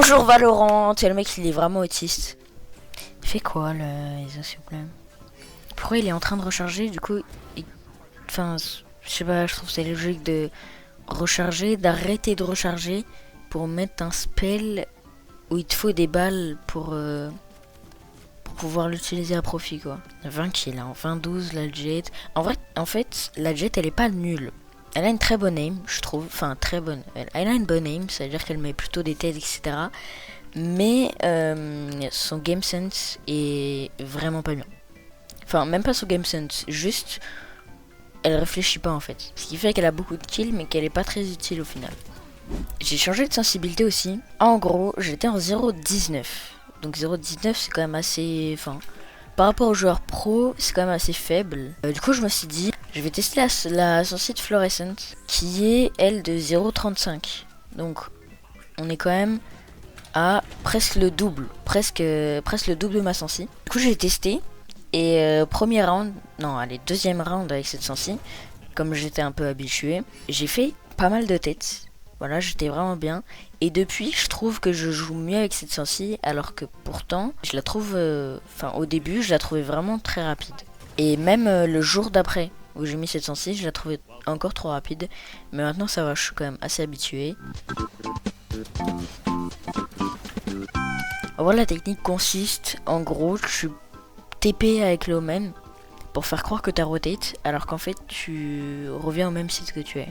Bonjour Valorant, c'est le mec il est vraiment autiste. Il fait quoi le ISO s'il vous plaît? Pourquoi il est en train de recharger du coup enfin je sais pas, je trouve c'est logique de recharger, d'arrêter de recharger pour mettre un spell où il te faut des balles pour pouvoir l'utiliser à profit quoi. 20 kills, hein, 20-12 la Jet. En fait la Jet elle est pas nulle. Elle a une très bonne aim, je trouve. Enfin, très bonne. Elle a une bonne aim, c'est-à-dire qu'elle met plutôt des têtes, etc. Mais son game sense est vraiment pas bien. Enfin, même pas son game sense, juste elle réfléchit pas en fait. Ce qui fait qu'elle a beaucoup de kills, mais qu'elle est pas très utile au final. J'ai changé de sensibilité aussi. En gros, j'étais en 0.19. Donc 0.19, c'est quand même assez. Enfin, par rapport aux joueurs pro, c'est quand même assez faible. Du coup, je me suis dit, je vais tester la sensibilité fluorescente qui est elle de 0.35. Donc on est quand même à presque le double. Presque le double de ma sensi. Du coup j'ai testé. Et premier round, non allez deuxième round avec cette sensi. Comme j'étais un peu habitué, j'ai fait pas mal de têtes. Voilà, j'étais vraiment bien. Et depuis, je trouve que je joue mieux avec cette sensi. Alors que pourtant, je la trouve... Enfin, au début, je la trouvais vraiment très rapide. Et même le jour d'après, où j'ai mis cette sensi, je la trouvais encore trop rapide. Mais maintenant, ça va, je suis quand même assez habitué. Voilà, la technique consiste, en gros, tu TP avec le omen pour faire croire que tu as rotate. Alors qu'en fait, tu reviens au même site que tu es.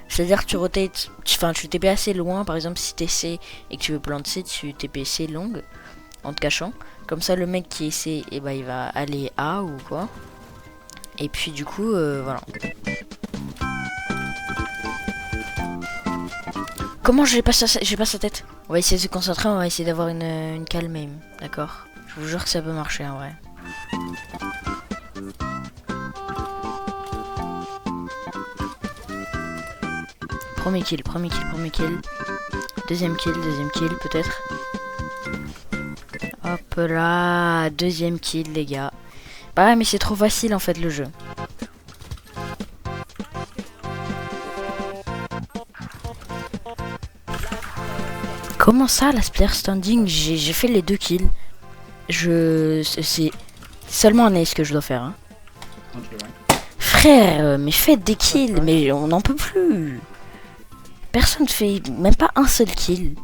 C'est-à-dire que tu rotates, enfin tu TP assez loin, par exemple si t'es C et que tu veux planter, tu TP C longue en te cachant. Comme ça le mec qui est C, et bah, il va aller A ou quoi. Et puis du coup, voilà. Comment j'ai pas sa tête? On va essayer de se concentrer, on va essayer d'avoir une calme aim, d'accord? Je vous jure que ça peut marcher en vrai. Premier kill. Deuxième kill peut-être. Hop là, deuxième kill les gars. Bah ouais, mais c'est trop facile en fait le jeu. Comment ça la player standing? J'ai fait les 2 kills. C'est seulement un ace que je dois faire. Hein. Okay, ouais. Frère, mais faites des kills, mais on n'en peut plus. Personne fait même pas un seul kill.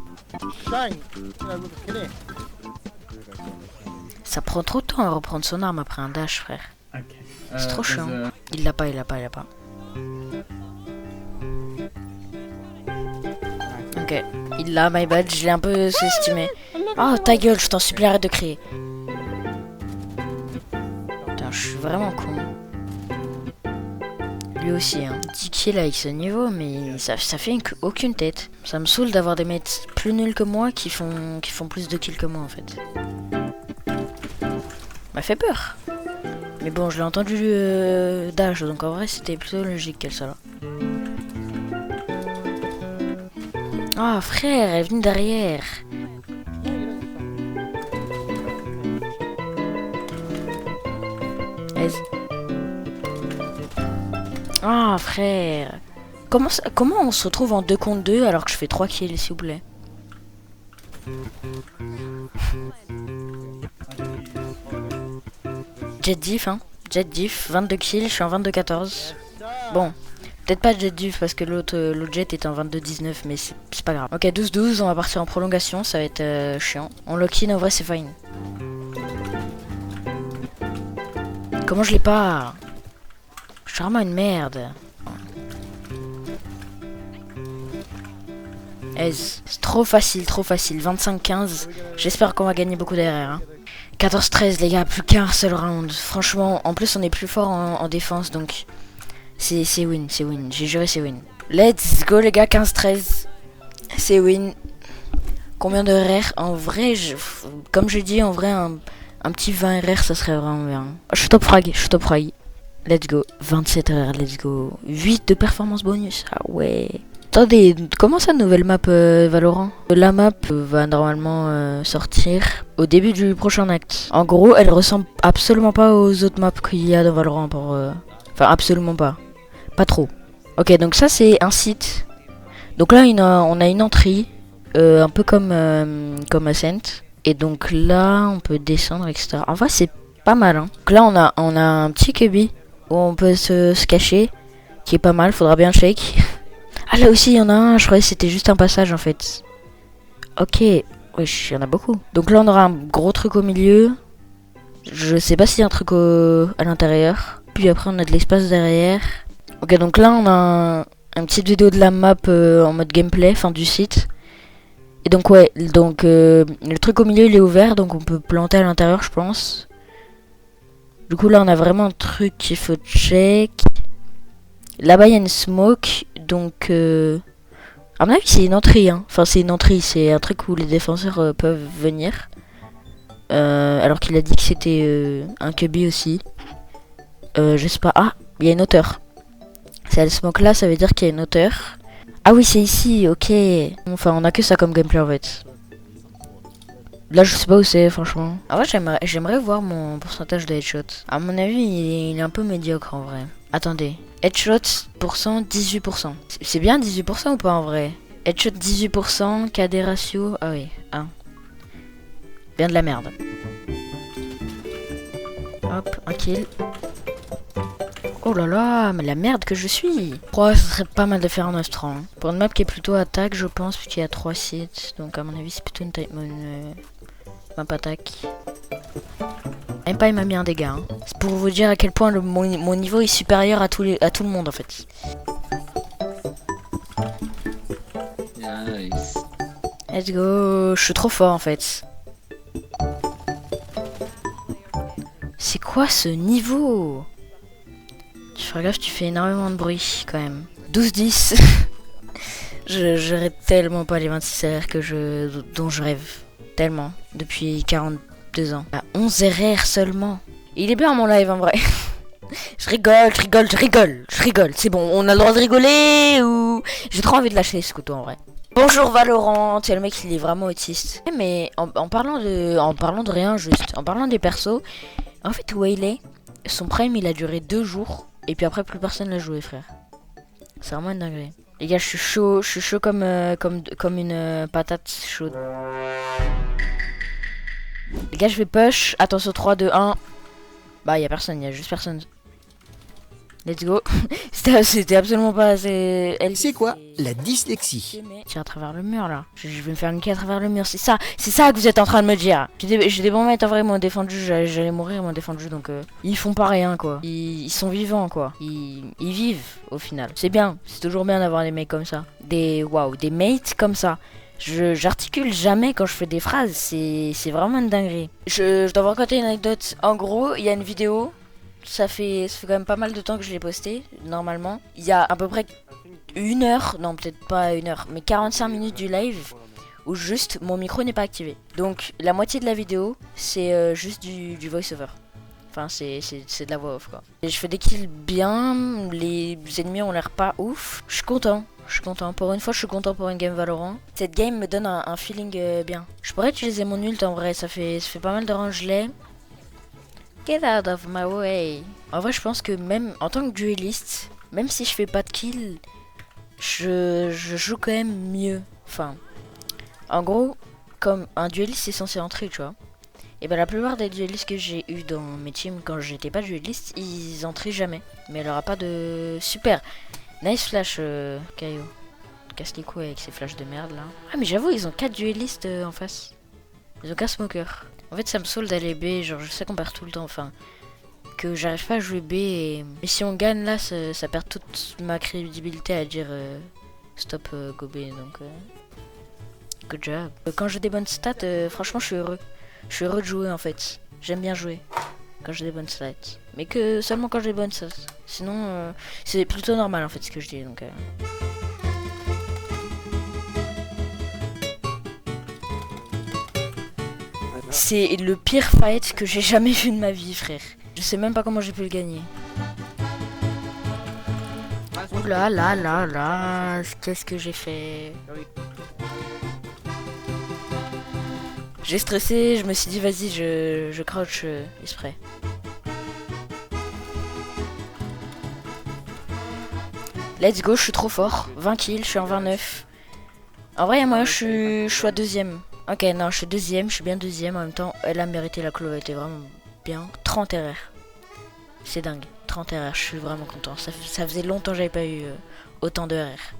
Ça prend trop de temps à reprendre son arme après un dash, frère. Okay. C'est trop chiant. Il l'a pas. Ok, il l'a, my bad, je l'ai un peu sous-estimé. Oh ta gueule, je t'en supplie, arrête de crier. Putain, je suis vraiment con. Lui aussi, hein. 10 kills avec ce niveau, mais ça fait aucune tête. Ça me saoule d'avoir des mates plus nuls que moi qui font plus de kills que moi en fait. M'a fait peur. Mais bon, je l'ai entendu dash, donc en vrai c'était plutôt logique qu'elle soit là. Ah frère, elle est venue derrière. Ah frère. Comment on se retrouve en 2 contre 2 alors que je fais 3 kills s'il vous plaît? Jet diff hein. Jet diff, 22 kills, je suis en 22-14. Bon. Peut-être pas Jet diff parce que l'autre jet est en 22-19 mais c'est pas grave. Ok 12-12, on va partir en prolongation, ça va être chiant. On lock-in, en vrai c'est fine. Comment je l'ai pas? Je suis vraiment une merde. C'est trop facile. 25-15. J'espère qu'on va gagner beaucoup d'erreurs. Hein. 14-13 les gars, plus qu'un seul round. Franchement, en plus on est plus fort en défense donc c'est win. J'ai juré c'est win. Let's go les gars, 15-13. C'est win. Combien de RR? En vrai, comme j'ai dit, en vrai un petit 20 RR ça serait vraiment bien. Je suis top frag. Let's go. 27 RR, let's go. 8 de performance bonus. Ah ouais. Attendez, comment ça nouvelle map Valorant? La map va normalement sortir au début du prochain acte. En gros, elle ressemble absolument pas aux autres maps qu'il y a dans Valorant. Enfin, absolument pas. Pas trop. Ok, donc ça c'est un site. Donc là, on a une entrée. un peu comme Ascent. Et donc là, on peut descendre, etc. En vrai, c'est pas mal. Hein. Donc là, on a un petit cubby où on peut se cacher, qui est pas mal. Faudra bien shake. Ah, là aussi, il y en a un. Je croyais que c'était juste un passage, en fait. Ok. Oui, il y en a beaucoup. Donc là, on aura un gros truc au milieu. Je sais pas s'il y a un truc à l'intérieur. Puis après, on a de l'espace derrière. Ok, donc là, on a une petite vidéo de la map en mode gameplay, enfin du site. Et donc ouais, donc le truc au milieu il est ouvert, donc on peut planter à l'intérieur je pense. Du coup là on a vraiment un truc qu'il faut check. Là-bas il y a une smoke, donc à mon avis c'est une entrée, hein. Enfin c'est une entrée, c'est un truc où les défenseurs peuvent venir. Alors qu'il a dit que c'était un cubby aussi. Je sais pas, ah il y a une hauteur. C'est à la smoke là, ça veut dire qu'il y a une hauteur. Ah oui, c'est ici, ok. Enfin, on a que ça comme gameplay en fait. Là, je sais pas où c'est, franchement. Ah ouais, j'aimerais voir mon pourcentage de headshot. À mon avis, il est un peu médiocre en vrai. Attendez. Headshot pourcent, 18%. C'est bien 18% ou pas en vrai? Headshot 18%, KD ratio. Ah oui, 1. Bien de la merde. Hop, un kill. Oh là là, mais la merde que je suis. Ouais, ça serait pas mal de faire un 9-3. Hein. Pour une map qui est plutôt attaque, je pense, puisqu'il y a 3 sites. Donc à mon avis, c'est plutôt une map attaque. Même pas, il m'a mis un dégât. Hein. C'est pour vous dire à quel point mon niveau est supérieur à tout le monde, en fait. Nice. Let's go. Je suis trop fort, en fait. C'est quoi ce niveau? Fais gaffe, tu fais énormément de bruit quand même. 12-10. J'aurais tellement pas les 26 RR dont je rêve. Tellement. Depuis 42 ans. À 11 RR seulement. Il est bien mon live en vrai. Je rigole. C'est bon, on a le droit de rigoler ou... J'ai trop envie de lâcher ce couteau en vrai. Bonjour Valorant, c'est le mec il est vraiment autiste. Mais en parlant de rien juste, en parlant des persos, en fait Waylay, son prime il a duré 2 jours. Et puis après, plus personne l'a joué, frère. C'est vraiment une dinguerie. Les gars, je suis chaud comme une patate chaude. Les gars, je vais push. Attention, 3, 2, 1. Bah, y a personne, y a juste personne. Let's go. C'était absolument pas assez... C'est quoi la dyslexie? Tire à travers le mur, là. Je vais me faire niquer à travers le mur. C'est ça que vous êtes en train de me dire. J'ai des bons mecs, en vrai, ils m'ont défendu. J'allais mourir, ils m'ont défendu. Donc, ils font pas rien, quoi. Ils sont vivants, quoi. Ils vivent, au final. C'est bien. C'est toujours bien d'avoir des mecs comme ça. Des mates comme ça. J'articule jamais quand je fais des phrases. C'est vraiment une dinguerie. Je dois vous raconter une anecdote. En gros, il y a une vidéo... Ça fait quand même pas mal de temps que je l'ai posté, normalement. Il y a à peu près 1 heure, non peut-être pas 1 heure, mais 45 minutes du live où juste mon micro n'est pas activé. Donc la moitié de la vidéo, c'est juste du voice-over. Enfin, c'est de la voix off quoi. Et je fais des kills bien, les ennemis ont l'air pas ouf. Je suis content. Pour une fois, je suis content pour une game Valorant. Cette game me donne un feeling bien. Je pourrais utiliser mon ult en vrai, ça fait pas mal de rangelets. Get out of my way. En vrai, je pense que même en tant que dueliste, même si je fais pas de kill, je joue quand même mieux. Enfin, en gros, comme un dueliste est censé entrer, tu vois. Et ben la plupart des duelistes que j'ai eu dans mes teams quand j'étais pas dueliste, ils entraient jamais. Mais il aura pas de super. Nice flash, Caillou. Casse les couilles avec ces flashs de merde là. Ah mais j'avoue, ils ont 4 duelistes en face. Ils ont qu'un smoker. En fait, ça me saoule d'aller B, genre je sais qu'on perd tout le temps, enfin, que j'arrive pas à jouer B et si on gagne là, ça perd toute ma crédibilité à dire stop go B, donc good job. Quand j'ai des bonnes stats, franchement je suis heureux. Je suis heureux de jouer en fait, j'aime bien jouer quand j'ai des bonnes stats. Mais que seulement quand j'ai des bonnes stats, sinon c'est plutôt normal en fait ce que je dis, donc... C'est le pire fight que j'ai jamais vu de ma vie, frère. Je sais même pas comment j'ai pu le gagner. Ouh là là là là, qu'est-ce que j'ai fait? J'ai stressé, je me suis dit vas-y, je crouch exprès. Let's go, je suis trop fort. 20 kills, je suis en 29. En vrai, moi, je suis à deuxième. Ok, non, je suis deuxième, je suis bien deuxième. En même temps, elle a mérité, la clo, elle était vraiment bien. 30 RR. C'est dingue. 30 RR, je suis vraiment content. Ça faisait longtemps que j'avais pas eu autant de RR.